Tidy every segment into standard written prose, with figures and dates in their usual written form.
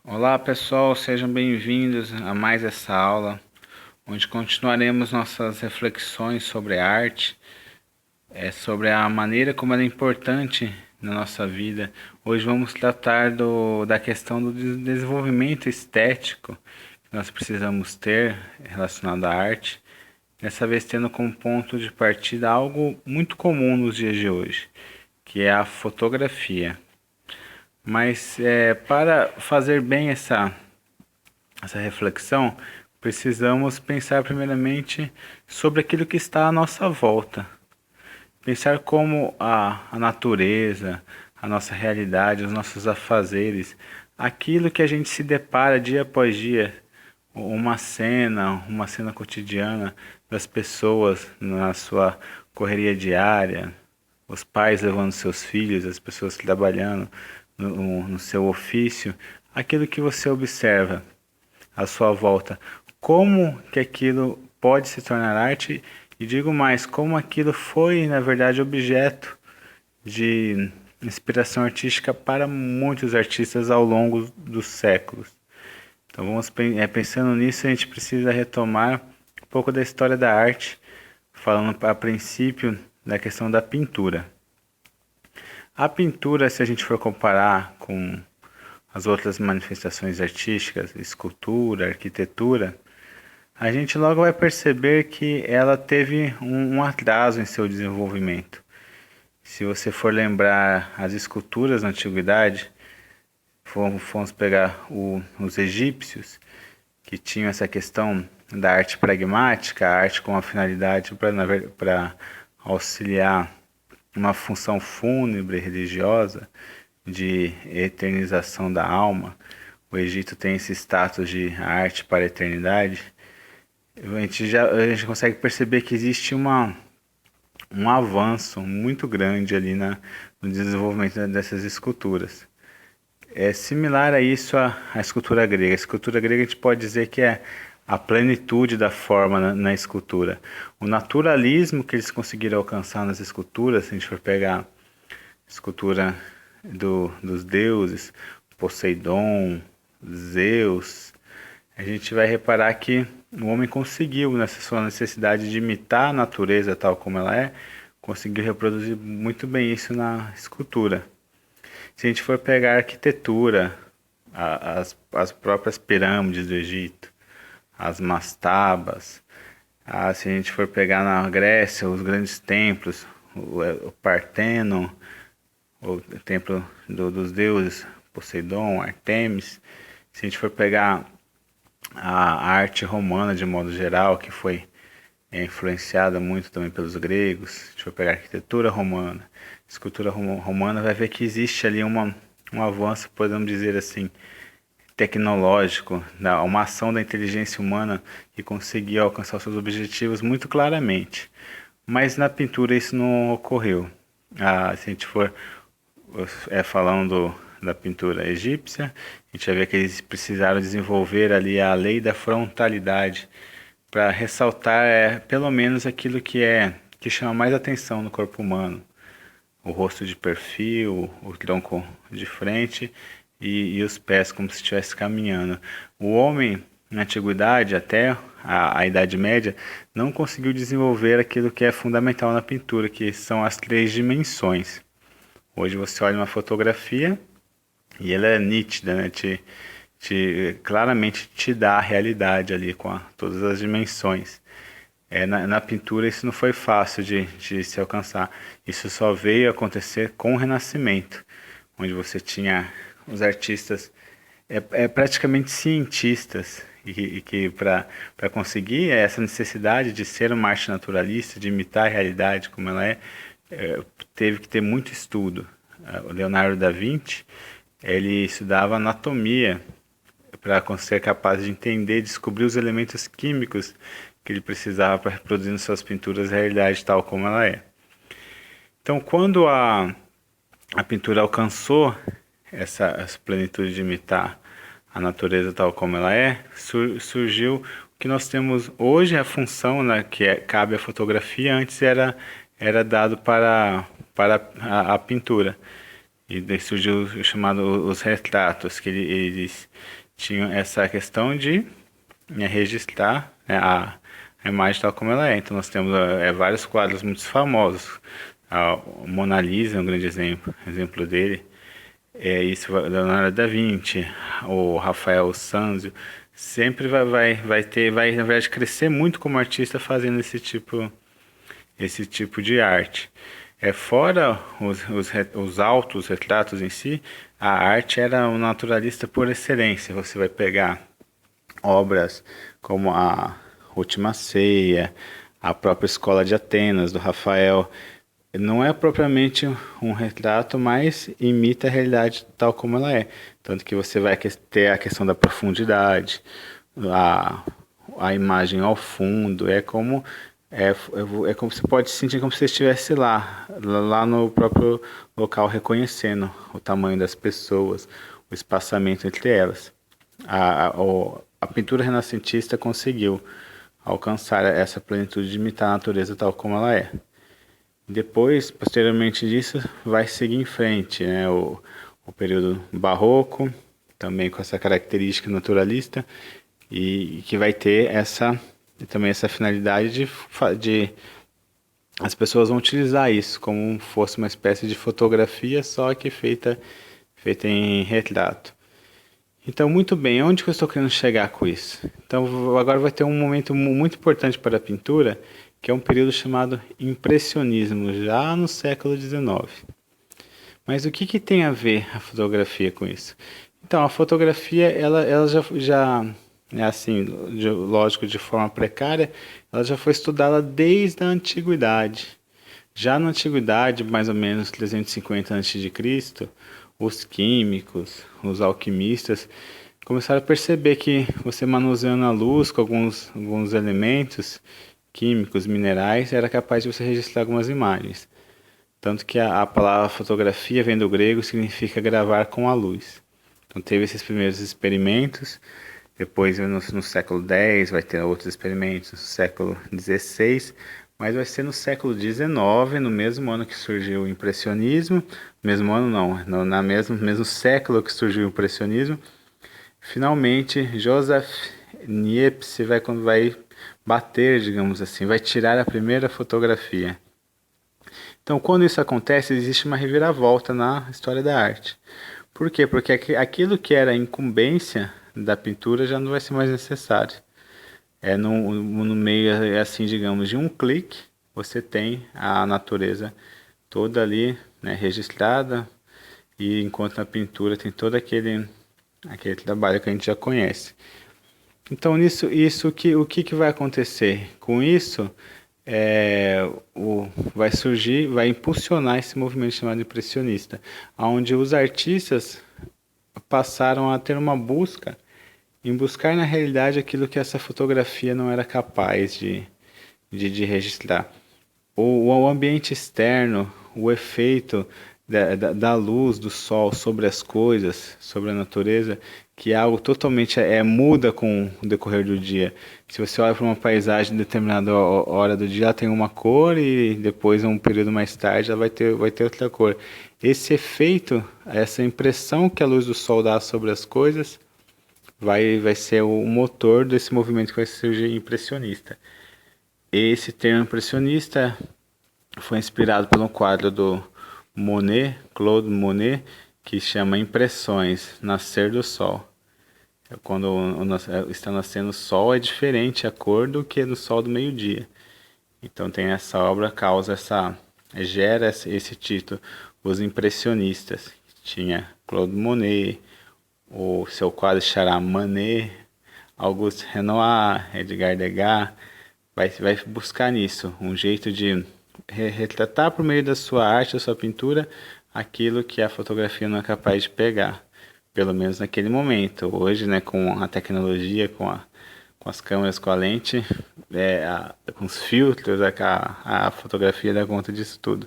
Olá pessoal, sejam bem-vindos a mais essa aula, onde continuaremos nossas reflexões sobre a arte, sobre a maneira como ela é importante na nossa vida. Hoje vamos tratar da questão do desenvolvimento estético que nós precisamos ter relacionado à arte, dessa vez tendo como ponto de partida algo muito comum nos dias de hoje, que é a fotografia. Mas para fazer bem essa reflexão, precisamos pensar primeiramente sobre aquilo que está à nossa volta. Pensar como a natureza, a nossa realidade, os nossos afazeres, aquilo que a gente se depara dia após dia, uma cena cotidiana das pessoas na sua correria diária, os pais levando seus filhos, as pessoas trabalhando no seu ofício, aquilo que você observa à sua volta, como que aquilo pode se tornar arte e digo mais, como aquilo foi, na verdade, objeto de inspiração artística para muitos artistas ao longo dos séculos. Então pensando nisso, a gente precisa retomar um pouco da história da arte, falando a princípio da questão da pintura. A pintura, se a gente for comparar com as outras manifestações artísticas, escultura, arquitetura, a gente logo vai perceber que ela teve um atraso em seu desenvolvimento. Se você for lembrar as esculturas na antiguidade, fomos pegar os egípcios, que tinham essa questão da arte pragmática, a arte com a finalidade para auxiliar uma função fúnebre religiosa, de eternização da alma. O Egito tem esse status de arte para a eternidade. A gente consegue perceber que existe um avanço muito grande ali no desenvolvimento dessas esculturas. É similar a isso a escultura grega. A escultura grega a gente pode dizer que é a plenitude da forma na escultura. O naturalismo que eles conseguiram alcançar nas esculturas, se a gente for pegar a escultura dos deuses, Poseidon, Zeus, a gente vai reparar que o homem conseguiu, nessa sua necessidade de imitar a natureza tal como ela é, conseguiu reproduzir muito bem isso na escultura. Se a gente for pegar a arquitetura, as próprias pirâmides do Egito, as mastabas, se a gente for pegar na Grécia, os grandes templos, o Partenon, o templo dos deuses, Poseidon, Artemis. Se a gente for pegar a arte romana de modo geral, que foi influenciada muito também pelos gregos, se a gente for pegar a arquitetura romana, escultura romana, vai ver que existe ali um avanço, podemos dizer assim, tecnológico, uma ação da inteligência humana que conseguia alcançar os seus objetivos muito claramente. Mas na pintura isso não ocorreu. Se a gente for falando da pintura egípcia, a gente vai ver que eles precisaram desenvolver ali a lei da frontalidade para ressaltar pelo menos aquilo que chama mais atenção no corpo humano. O rosto de perfil, o tronco de frente e os pés como se estivesse caminhando. O homem, na antiguidade, até a Idade Média, não conseguiu desenvolver aquilo que é fundamental na pintura, que são as três dimensões. Hoje você olha uma fotografia e ela é nítida, né? Claramente te dá a realidade ali com todas as dimensões. Na pintura isso não foi fácil de se alcançar. Isso só veio acontecer com o Renascimento, onde você tinha os artistas praticamente cientistas e que para conseguir essa necessidade de ser uma arte naturalista, de imitar a realidade como ela teve que ter muito estudo. O Leonardo da Vinci, ele estudava anatomia para ser capaz de entender, descobrir os elementos químicos que ele precisava para reproduzir nas suas pinturas a realidade tal como ela é. Então, quando a pintura alcançou essa plenitude de imitar a natureza tal como ela surgiu o que nós temos hoje, a função, né, cabe à fotografia, antes era dado para a pintura. E daí surgiu o chamado os retratos, que eles tinham essa questão de registrar, né, a imagem tal como ela é. Então nós temos vários quadros muito famosos. A Mona Lisa é um grande exemplo dele. Isso, Leonardo da Vinci, o Rafael Sanzio, sempre vai na verdade crescer muito como artista fazendo esse tipo de arte. Fora os autos retratos em si, a arte era um naturalista por excelência. Você vai pegar obras como a Última Ceia, a própria Escola de Atenas, do Rafael. Não é propriamente um retrato, mas imita a realidade tal como ela é. Tanto que você vai ter a questão da profundidade, a, a imagem ao fundo, é como você pode sentir como se você estivesse lá no próprio local, reconhecendo o tamanho das pessoas, o espaçamento entre elas. A pintura renascentista conseguiu alcançar essa plenitude de imitar a natureza tal como ela é. Depois, posteriormente disso, vai seguir em frente, né? O período barroco, também com essa característica naturalista, e que vai ter também essa finalidade de as pessoas vão utilizar isso como fosse uma espécie de fotografia, só que feita em retrato. Então, muito bem, onde que eu estou querendo chegar com isso? Então, agora vai ter um momento muito importante para a pintura, que é um período chamado Impressionismo, já no século XIX. Mas o que tem a ver a fotografia com isso? Então, a fotografia, ela já é assim, lógico, de forma precária, ela já foi estudada desde a antiguidade. Já na antiguidade, mais ou menos 350 a.C., os químicos, os alquimistas, começaram a perceber que você manuseando a luz com alguns elementos químicos, minerais, era capaz de você registrar algumas imagens. Tanto que a palavra fotografia vem do grego, significa gravar com a luz. Então teve esses primeiros experimentos, depois no século X vai ter outros experimentos, no século XVI, mas vai ser no século XIX, no mesmo ano que surgiu o impressionismo, mesmo ano não, no mesmo século que surgiu o impressionismo, finalmente Joseph Niepce vai bater, digamos assim, vai tirar a primeira fotografia. Então, quando isso acontece, existe uma reviravolta na história da arte. Por quê? Porque aquilo que era incumbência da pintura já não vai ser mais necessário. No meio, assim, digamos, de um clique, você tem a natureza toda ali, né, registrada, e enquanto na pintura tem todo aquele trabalho que a gente já conhece. Então, o que vai acontecer? Com isso, vai impulsionar esse movimento chamado impressionista, onde os artistas passaram a ter uma busca em buscar na realidade aquilo que essa fotografia não era capaz de registrar. O ambiente externo, o efeito da luz, do sol sobre as coisas, sobre a natureza, que é algo totalmente muda com o decorrer do dia. Se você olha para uma paisagem em determinada hora do dia, ela tem uma cor e depois, um período mais tarde, ela vai ter outra cor. Esse efeito, essa impressão que a luz do sol dá sobre as coisas, vai ser o motor desse movimento que vai surgir impressionista. Esse termo impressionista foi inspirado pelo quadro do Monet, Claude Monet, que chama Impressões, Nascer do Sol. Quando está nascendo o sol, é diferente a cor do que no sol do meio-dia. Então tem essa obra, gera esse título, Os Impressionistas. Tinha Claude Monet, o seu quadro Chará Manet, Auguste Renoir, Edgar Degas, vai buscar nisso um jeito de retratar por meio da sua arte, da sua pintura, aquilo que a fotografia não é capaz de pegar, pelo menos naquele momento. Hoje, né, com a tecnologia, com as câmeras, com a lente, com os filtros, a fotografia dá conta disso tudo.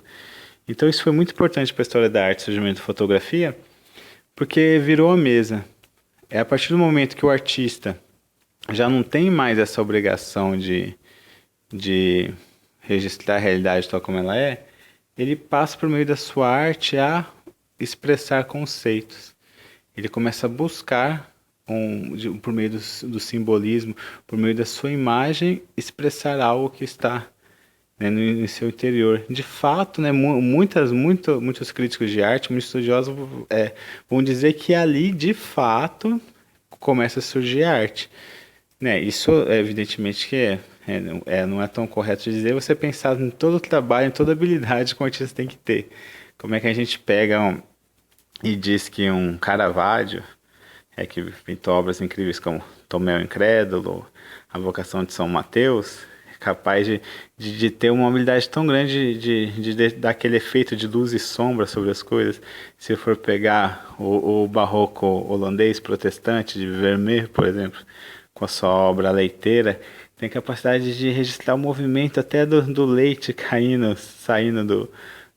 Então isso foi muito importante para a história da arte, o surgimento da fotografia, porque virou a mesa. É a partir do momento que o artista já não tem mais essa obrigação de registrar a realidade tal como ela é, ele passa por meio da sua arte a expressar conceitos. Ele começa a buscar, por meio do simbolismo, por meio da sua imagem, expressar algo que está, né, no seu interior. De fato, né, muitos críticos de arte, muitos estudiosos vão dizer que ali, de fato, começa a surgir arte. Né, isso, evidentemente, que não é tão correto dizer, você pensar em todo o trabalho, em toda a habilidade que um artista tem que ter. Como é que a gente pega e diz que um Caravaggio, que pintou obras incríveis como Tomé o Incrédulo, A Vocação de São Mateus, é capaz de ter uma habilidade tão grande de dar aquele efeito de luz e sombra sobre as coisas. Se for pegar o barroco holandês protestante de Vermeer, por exemplo, com a sua obra Leiteira, tem capacidade de registrar o movimento até do leite caindo, saindo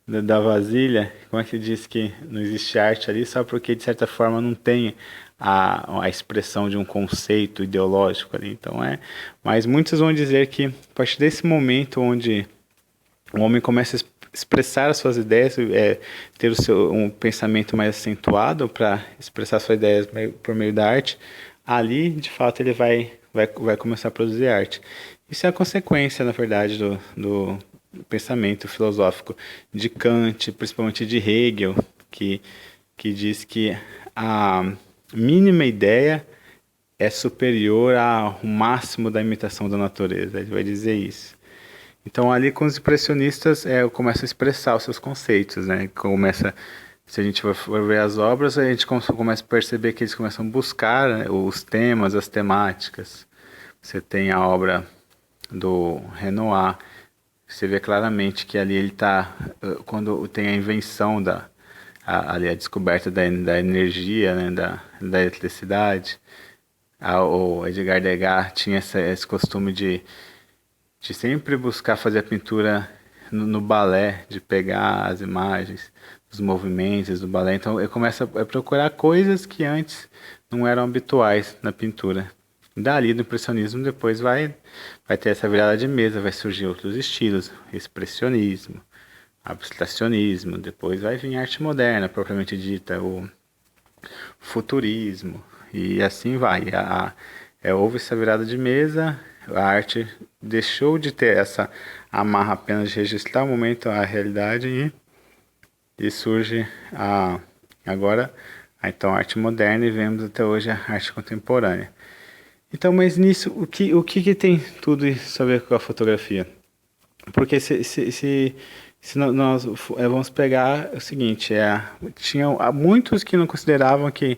da vasilha. Como é que diz que não existe arte ali? Só porque, de certa forma, não tem a expressão de um conceito ideológico ali. Então mas muitos vão dizer que, a partir desse momento onde o homem começa a expressar as suas ideias, ter um pensamento mais acentuado para expressar suas ideias por meio da arte, ali, de fato, ele vai começar a produzir arte. Isso é a consequência, na verdade, do pensamento filosófico de Kant, principalmente de Hegel, que diz que a mínima ideia é superior ao máximo da imitação da natureza. Ele vai dizer isso. Então, ali com os impressionistas, começa a expressar os seus conceitos, né? Se a gente for ver as obras, a gente começa a perceber que eles começam a buscar, né, os temas, as temáticas. Você tem a obra do Renoir, você vê claramente que ali ele está, quando tem a invenção ali a descoberta da energia, né, da eletricidade. O Edgar Degas tinha esse costume de sempre buscar fazer a pintura no balé, de pegar as imagens, os movimentos do balé. Então eu começo a procurar coisas que antes não eram habituais na pintura. Dali do impressionismo depois vai ter essa virada de mesa, vai surgir outros estilos, expressionismo, abstracionismo, depois vai vir a arte moderna, propriamente dita, o futurismo, e assim vai. Houve essa virada de mesa, a arte deixou de ter essa amarra apenas de registrar o momento, a realidade, e surge agora então, a arte moderna, e vemos até hoje a arte contemporânea. Então, mas nisso, o que tem tudo isso a ver com a fotografia? Porque se nós vamos pegar o seguinte, tinha muitos que não consideravam que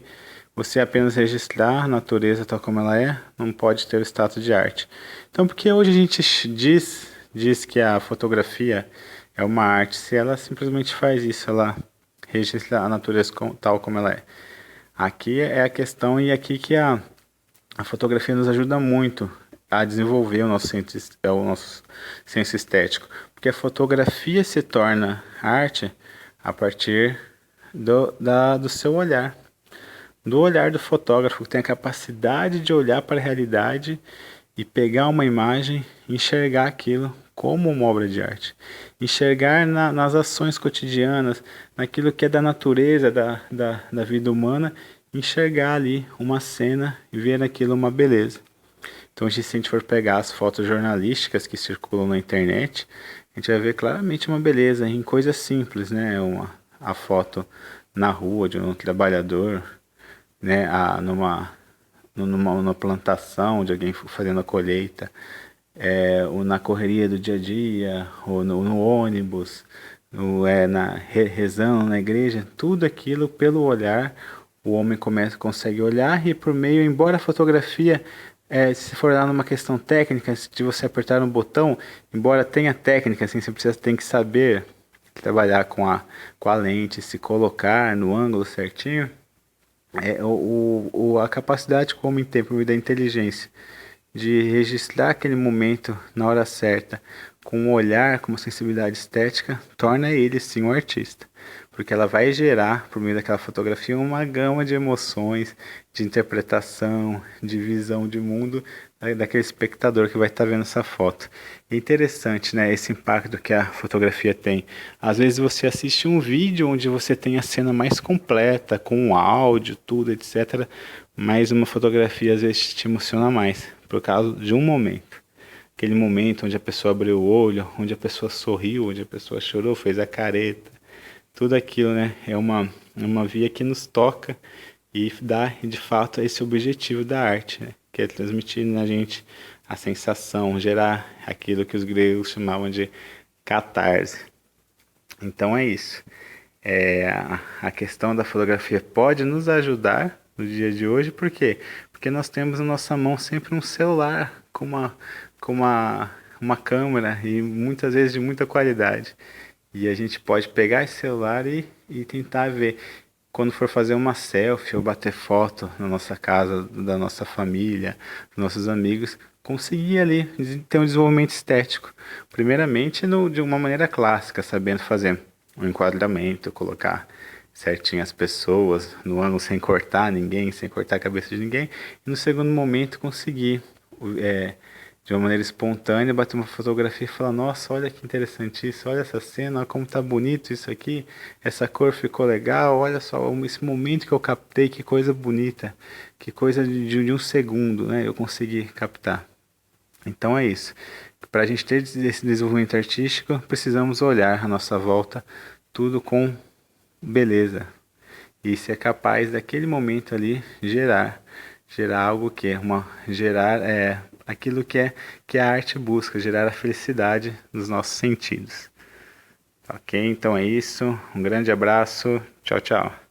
você apenas registrar a natureza tal como ela não pode ter o status de arte. Então, por que hoje a gente diz que a fotografia é uma arte, se ela simplesmente faz isso, ela registra a natureza tal como ela é? Aqui é a questão, e aqui que a fotografia nos ajuda muito a desenvolver o nosso senso estético, porque a fotografia se torna arte a partir do seu olhar, do olhar do fotógrafo, que tem a capacidade de olhar para a realidade e pegar uma imagem, enxergar aquilo como uma obra de arte, enxergar nas ações cotidianas, naquilo que é da natureza, da vida humana, enxergar ali uma cena e ver naquilo uma beleza. Então, se a gente for pegar as fotos jornalísticas que circulam na internet, a gente vai ver claramente uma beleza em coisas simples, né? A foto na rua de um trabalhador, né? Numa plantação de alguém fazendo a colheita, ou na correria do dia a dia, ou no ônibus, rezando na igreja, tudo aquilo pelo olhar. O homem consegue olhar, e por meio, embora a fotografia, se for lá numa questão técnica, de você apertar um botão, embora tenha técnica, assim, você tem que saber trabalhar com a lente, se colocar no ângulo certinho, a capacidade que o homem tem por meio da inteligência de registrar aquele momento na hora certa, com um olhar, com uma sensibilidade estética, torna ele sim um artista. porque ela vai gerar, por meio daquela fotografia, uma gama de emoções, de interpretação, de visão de mundo daquele espectador que vai estar vendo essa foto. É interessante, né, esse impacto que a fotografia tem. Às vezes você assiste um vídeo onde você tem a cena mais completa, com o áudio, tudo, etc. Mas uma fotografia às vezes te emociona mais, por causa de um momento. Aquele momento onde a pessoa abriu o olho, onde a pessoa sorriu, onde a pessoa chorou, fez a careta. Tudo aquilo, né, é uma via que nos toca e dá, de fato, esse objetivo da arte, né, que é transmitir na gente a sensação, gerar aquilo que os gregos chamavam de catarse. Então é isso. A questão da fotografia pode nos ajudar no dia de hoje, por quê? Porque nós temos na nossa mão sempre um celular com uma câmera e muitas vezes de muita qualidade. E a gente pode pegar esse celular e tentar ver. Quando for fazer uma selfie ou bater foto na nossa casa, da nossa família, dos nossos amigos, conseguir ali ter um desenvolvimento estético. Primeiramente, de uma maneira clássica, sabendo fazer um enquadramento, colocar certinho as pessoas no ângulo sem cortar ninguém, sem cortar a cabeça de ninguém. E no segundo momento, conseguir de uma maneira espontânea, bater uma fotografia e falar, nossa, olha que interessante isso, olha essa cena, olha como tá bonito isso aqui, essa cor ficou legal, olha só esse momento que eu captei, que coisa bonita, que coisa de um segundo, né, eu consegui captar. Então é isso. Para a gente ter esse desenvolvimento artístico, precisamos olhar à nossa volta tudo com beleza e ser capaz daquele momento ali gerar algo que é gerar aquilo que a arte busca, gerar a felicidade nos nossos sentidos. Ok? Então é isso. Um grande abraço. Tchau, tchau.